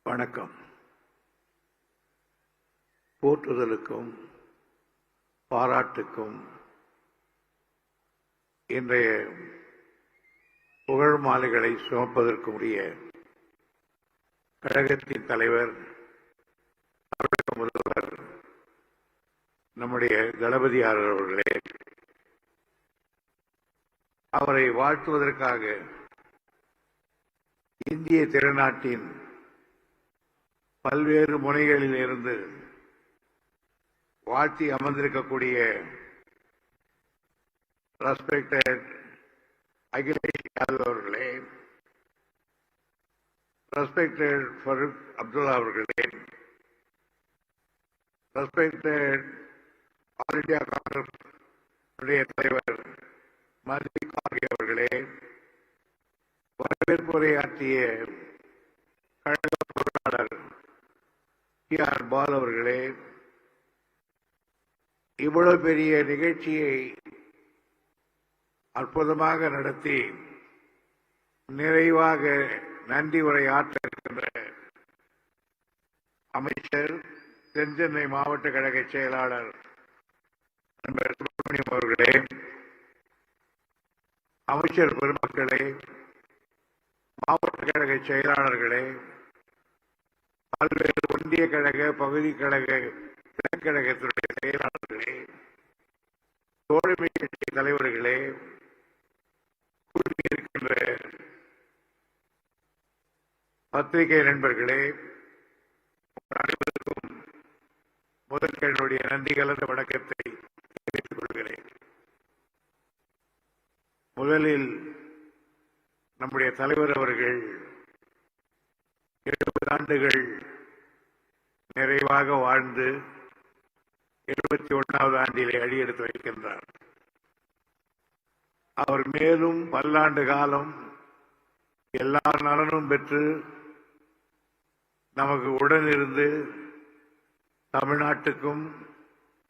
வணக்கம். போற்றுதலுக்கும் பாராட்டுக்கும் இன்றைய புகழ் மாலைகளை சுமப்பதற்கு உரிய கழகத்தின் தலைவர், தமிழக முதல்வர் நம்முடைய தளபதியார் அவர்களே, அவரை வாழ்த்துவதற்காக இந்திய திருநாட்டின் பல்வேறு முனைகளில் இருந்து வாழ்த்தி அமர்ந்திருக்கக்கூடிய ரெஸ்பெக்டட் அகிலேஷ் யாதவ் அவர்களே, ரெஸ்பெக்டட் ஃபருக் அப்துல்லா அவர்களே, ரெஸ்பெக்டட் ஆல் இண்டியா காங்கிரஸ் தலைவர் மல்லிக் கார்கே அவர்களே, வரவேற்புரையாற்றிய கழக பொருளாளர் டி.ஆர். பால் அவர்களே, இவ்வளவு பெரிய நிகழ்ச்சியை அற்புதமாக நடத்தி நிறைவாக நன்றி உரை ஆற்ற இருக்கின்ற அமைச்சர், தென்சென்னை மாவட்ட கழக செயலாளர் நண்பர் சுப்பிரமணியம் அவர்களே, அமைச்சர் பெருமக்களே, மாவட்ட கழக செயலாளர்களே, பல்வேறு ஒன்றிய கழக, பகுதி கழக, கிழக்கழகத்தினுடைய செயலாளர்களே, தோழமை கட்சி தலைவர்களே, கூடியிருக்கின்ற பத்திரிகை நண்பர்களே, அனைவருக்கும் முதற்கனுடைய நன்றி கலந்த வணக்கத்தை தெரிவித்துக் கொள்கிறேன். முதலில் நம்முடைய தலைவர் அவர்கள் 70 ஆண்டுகள் நிறைவாக வாழ்ந்து 71வது ஆண்டிலே அடியெடுத்து வைக்கின்றார். அவர் மேலும் பல்லாண்டு காலம் எல்லா நலனும் பெற்று நமக்கு உடனிருந்து தமிழ்நாட்டுக்கும்,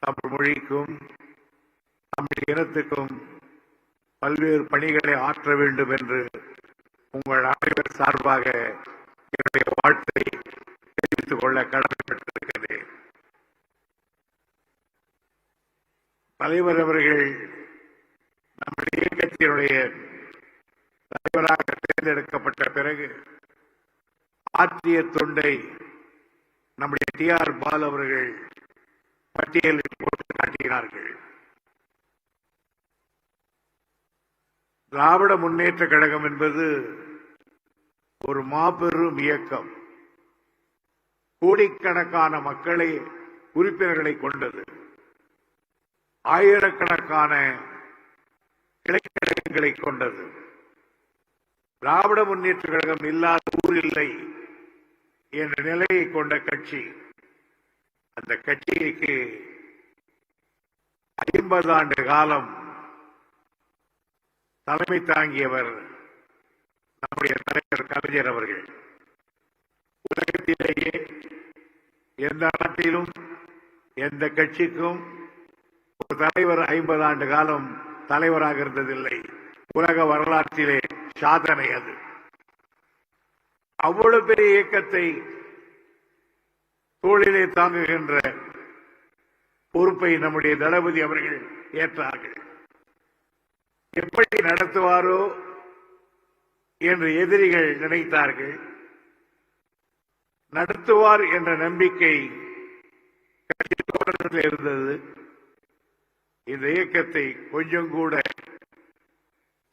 தமிழ் மொழிக்கும், தமிழ் இனத்துக்கும் பல்வேறு பணிகளை ஆற்ற வேண்டும் என்று உங்கள் அனைவர் சார்பாக என்னுடைய வாழ்த்தை தெரிவித்துக் கொள்ள கடமைப்பட்டிருக்கிறேன். தலைவர் அவர்கள் நம்முடைய இயக்கத்தினுடைய தலைவராக தேர்ந்தெடுக்கப்பட்ட பிறகு ஆற்றிய தொண்டை நம்முடைய டி.ஆர். பால் அவர்கள் பட்டியலில் போட்டு காட்டினார்கள். திராவிட முன்னேற்ற கழகம் என்பது ஒரு மாபெரும் இயக்கம். கோடிக்கணக்கான மக்களை, உறுப்பினர்களை கொண்டது. ஆயிரக்கணக்கான கிளைக்கழகங்களை கொண்டது. திராவிட முன்னேற்ற கழகம் இல்லாத ஊர் இல்லை என்ற நிலையை கொண்ட கட்சி. அந்த கட்சிக்கு 50 ஆண்டு காலம் தலைமை தாங்கியவர் நம்முடைய தலைவர் கலைஞர் அவர்கள். உலகத்திலேயே எந்த நாட்டிலும் எந்த கட்சிக்கும் ஒரு தலைவர் 50 ஆண்டு காலம் தலைவராக இருந்ததில்லை. உலக வரலாற்றிலே சாதனை அது. அவ்வளவு பெரிய இயக்கத்தை தோளிலே தாங்குகின்ற பொறுப்பை நம்முடைய தளபதி அவர்கள் ஏற்றார்கள். எப்படி நடத்துவாரோ என்று எதிரிகள் நினைத்தார்கள். நடத்துவார் என்ற நம்பிக்கை கட்சி இருந்தது. இந்த இயக்கத்தை கொஞ்சம் கூட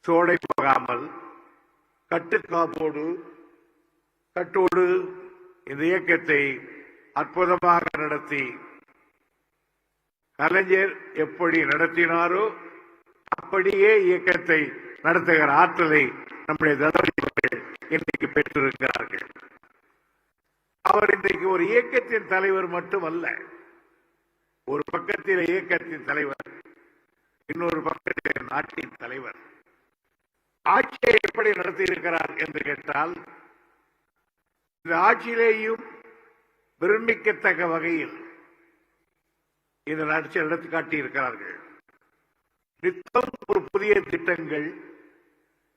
சோடை போகாமல் கட்டோடு இந்த இயக்கத்தை அற்புதமாக நடத்தி, கலைஞர் எப்படி நடத்தினாரோ அப்படியே இயக்கத்தை நடத்துகிற ஆற்றலை நம்முடைய தளபதிகள் இன்றைக்கு பெற்றிருக்கிறார்கள். அவர் இன்றைக்கு ஒரு இயக்கத்தின் தலைவர் மட்டுமல்ல. ஒரு பக்கத்தில் இயக்கத்தின் தலைவர், இன்னொரு பக்கத்தில் நாட்டின் தலைவர். ஆட்சியை எப்படி நடத்தியிருக்கிறார் என்று கேட்டால், இந்த ஆட்சியிலேயும் விரும்பிக்கத்தக்க வகையில் இந்த ஆட்சி நடத்தி காட்டியிருக்கிறார்கள். நித்தம் ஒரு புதிய திட்டங்கள்,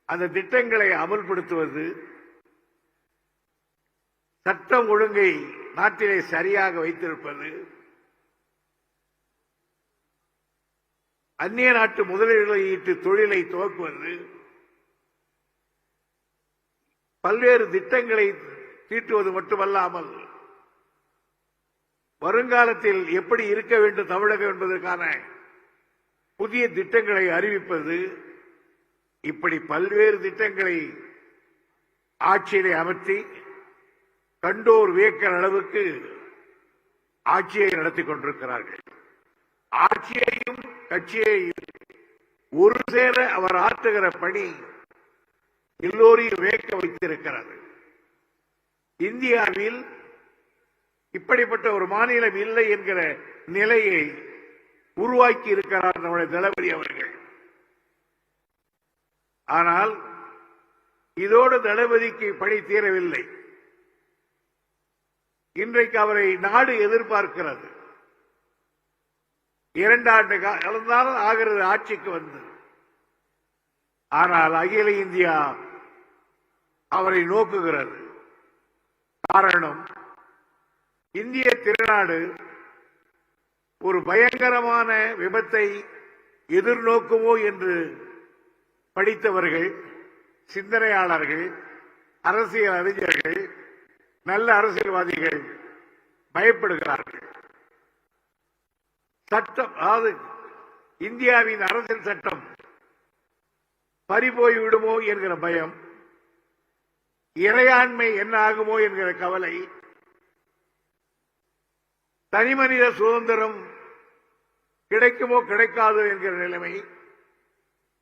அந்த திட்டங்களை அமல்படுத்துவது, சட்டம் ஒழுங்கை நாட்டிலே சரியாக வைத்திருப்பது, அந்நிய நாட்டு முதலீடுகளை ஈட்டு தொழிலை துவக்குவது, பல்வேறு திட்டங்களை தீட்டுவது மட்டுமல்லாமல் வருங்காலத்தில் எப்படி இருக்க வேண்டும் தமிழகம் என்பதற்கான புதிய திட்டங்களை அறிவிப்பது, இப்படி பல்வேறு திட்டங்களை ஆட்சியை அமர்த்தி கண்டோர் வியக்கிற அளவுக்கு ஆட்சியை நடத்தி கொண்டிருக்கிறார்கள். ஆட்சியையும் கட்சியையும் ஒரு சேர அவர் ஆற்றுகிற பணி எல்லோரையும் வியக்க வைத்திருக்கிறது. இந்தியாவில் இப்படிப்பட்ட ஒரு மாநிலம் இல்லை என்கிற நிலையை உருவாக்கி இருக்கிறார் நம்முடைய தளபதி அவர்கள். ஆனால் இதோடு தளபதிக்கு பணி தீரவில்லை. இன்றைக்கு அவரை நாடு எதிர்பார்க்கிறது. 2 ஆண்டு காலம் ஆகிறது ஆட்சிக்கு வந்து. ஆனால் அகில இந்தியா அவரை நோக்குகிறது. காரணம், இந்திய திருநாடு ஒரு பயங்கரமான விபத்தை எதிர்நோக்குமோ என்று படித்தவர்கள், சிந்தனையாளர்கள், அரசியல் அறிஞர்கள், நல்ல அரசியல்வாதிகள் பயப்படுகிறார்கள். சட்டம், அதாவது இந்தியாவின் அரசியல் சட்டம் பறிபோய் விடுமோ என்கிற பயம், இறையாண்மை என்ன ஆகுமோ என்கிற கவலை, தனிமனித சுதந்திரம் கிடைக்குமோ கிடைக்காதோ என்கிற நிலைமை,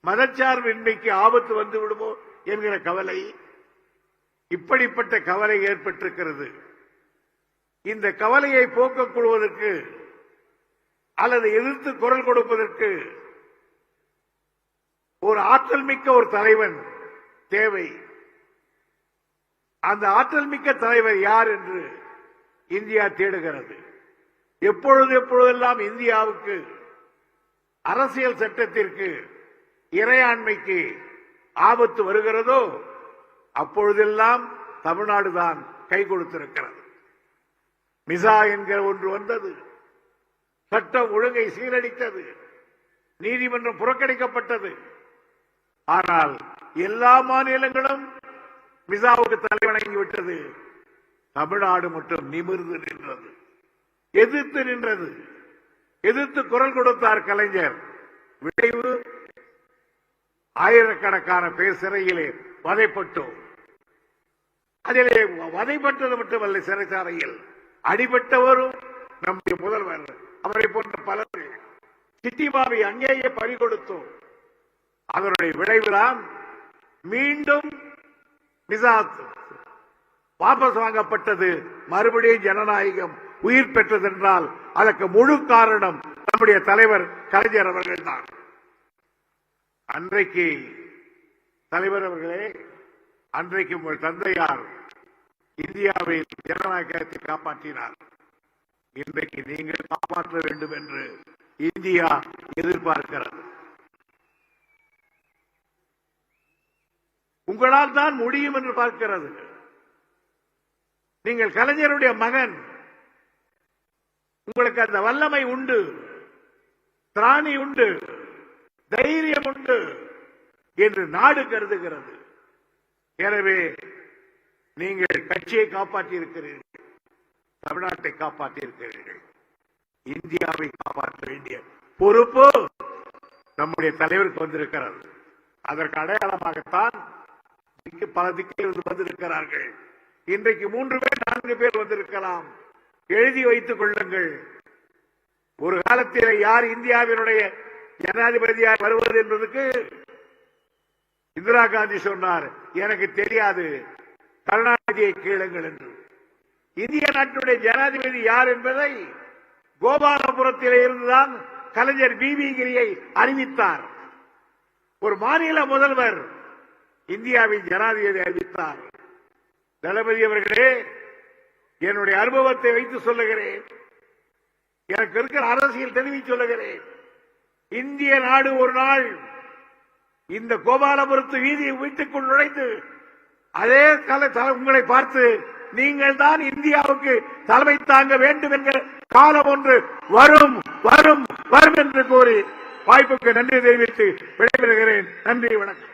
மதச்சார்பின்மைக்கு ஆபத்து வந்து விடுமோ என்கிற கவலை, இப்படிப்பட்ட கவலை ஏற்பட்டிருக்கிறது. இந்த கவலையை போக்கக் கொள்வதற்கு அல்லது எதிர்த்து குரல் கொடுப்பதற்கு ஒரு ஆற்றல் மிக்க ஒரு தலைவன் தேவை. அந்த ஆற்றல் மிக்க தலைவர் யார் என்று இந்தியா தேடுகிறது. எப்பொழுதெல்லாம் இந்தியாவுக்கு அரசியல் சட்டத்திற்கு, இறையாண்மைக்கு ஆபத்து வருகிறதோ அப்பொழுதெல்லாம் தமிழ்நாடுதான் கை கொடுத்திருக்கிறது. மிசா என்கிற ஒன்று வந்தது, சட்டம் ஒழுங்கை சீரழித்தது, நீதிமன்றம் புறக்கணிக்கப்பட்டது. ஆனால் எல்லா மாநிலங்களும் மிசாவுக்கு தலைவணங்கிவிட்டது. தமிழ்நாடு மட்டும் நிமிர்ந்து நின்றது, எதிர்த்து நின்றது, எதிர்த்து குரல் கொடுத்தார் கலைஞர். விளைவு, ஆயிரக்கணக்கான பேர் சிறையிலே வதைப்பட்டோம். அதிலே வதைப்பட்டது மட்டுமல்ல, சிறைச்சாலையில் அடிபட்டவரும் நம்முடைய முதல்வர், அவரை போன்ற பலர்கள் சிட்டிபாவை அங்கேயே பறிகொடுத்தோம். அதனுடைய விளைவுதான் மீண்டும் மிசாத் வாபஸ் வாங்கப்பட்டது. மறுபடியும் ஜனநாயகம் உயிர் பெற்றதென்றால் அதற்கு முழு காரணம் நம்முடைய தலைவர் கலைஞர் அவர்கள் தான். அன்றைக்கு தலைவர் அவர்களே, அன்றைக்கு உங்கள் தந்தையார் இந்தியாவை ஜனநாயகத்தை காப்பாற்றினார். இன்றைக்கு நீங்கள் காப்பாற்ற வேண்டும் என்று இந்தியா எதிர்பார்க்கிறது. உங்களால் தான் முடியும் என்று பார்க்கிறது. நீங்கள் கலைஞருடைய மகன், உங்களுக்கு அந்த வல்லமை உண்டு, திராணி உண்டு, தைரியம் உண்டு என்று நாடு கருதுகிறது. எனவே நீங்கள் கட்சியை காப்பாற்றி இருக்கிறீர்கள், தமிழ்நாட்டை காப்பாற்றி இருக்கிறீர்கள். இந்தியாவை காப்பாற்ற வேண்டிய பொறுப்பு நம்முடைய தலைவருக்கு வந்திருக்கிறது. அதற்கு அடையாளமாகத்தான் பல திக்கில் வந்திருக்கிறார்கள். இன்றைக்கு 3 பேர் 4 பேர் வந்திருக்கலாம். எழுதி வைத்துக் கொள்ளுங்கள். ஒரு காலத்தில் யார் இந்தியாவினுடைய ஜனாதிபதியாக வருவது என்பதற்கு இந்திரா காந்தி சொன்னார், எனக்கு தெரியாது, கருணாநிதியை கேளுங்கள் என்று. இந்திய நாட்டுடைய ஜனாதிபதி யார் என்பதை கோபாலபுரத்தில் இருந்துதான் கலைஞர் பிவி கிரியை அறிவித்தார். ஒரு மாநில முதல்வர் இந்தியாவின் ஜனாதிபதி அறிவித்தார். தளபதி அவர்களே, என்னுடைய அனுபவத்தை வைத்து சொல்லுகிறேன், எனக்கு இருக்கிற அரசியல் தெளிவை சொல்லுகிறேன். இந்திய நாடு ஒரு நாள் இந்த கோபாலபுரத்து வீதியை வீட்டுக்குள் நுழைந்து அதே உங்களை பார்த்து நீங்கள் தான் இந்தியாவுக்கு தலைமை தாங்க வேண்டும் என்கிற காலம் ஒன்று வரும் வரும் வரும் என்று கூறி வாய்ப்புக்கு நன்றி தெரிவித்து விடைபெறுகிறேன். நன்றி, வணக்கம்.